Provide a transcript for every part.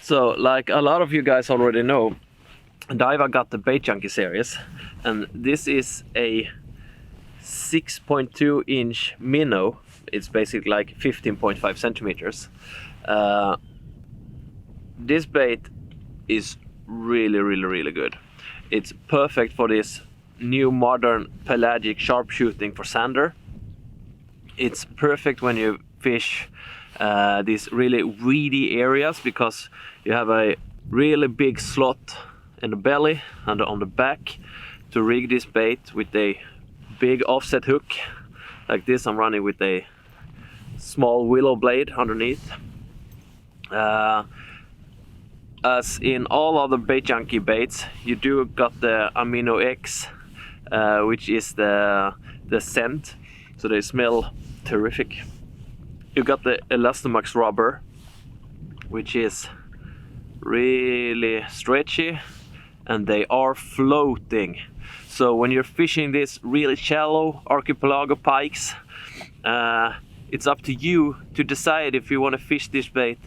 So, like a lot of you guys already know, Daiwa got the BaitJunkie series, and this is a 6.2 inch Minnow. It's basically like 15.5 centimeters. This bait is really good. It's perfect for this new modern pelagic sharpshooting for zander. It's perfect when you fish these really weedy areas, because you have a really big slot in the belly and on the back to rig this bait with a big offset hook like this. I'm running with a small willow blade underneath. As in all other BaitJunkie baits, you do got the Amino X, which is the scent, so they smell terrific. You got the Elastomax rubber, which is really stretchy, and they are floating. So when you're fishing these really shallow archipelago pikes, it's up to you to decide if you want to fish this bait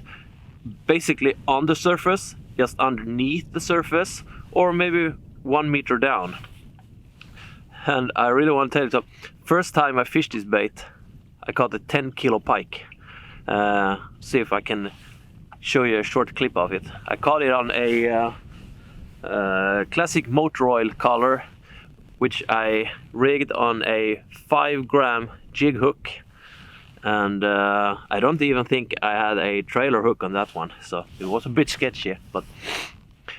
basically on the surface, just underneath the surface, or maybe 1 meter down. And I really want to tell you, so first time I fished this bait, I caught a 10 kilo pike. See if I can show you a short clip of it. I caught it on a classic motor oil collar, which I rigged on a 5-gram jig hook, and I don't even think I had a trailer hook on that one, so it was a bit sketchy. But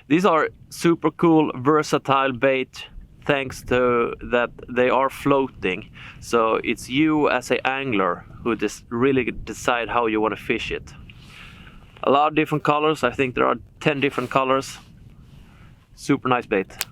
these are super cool, versatile bait, thanks to that they are floating. So it's you as an angler who just really decide how you want to fish it. A lot of different colors. I think there are 10 different colors. Super nice bait.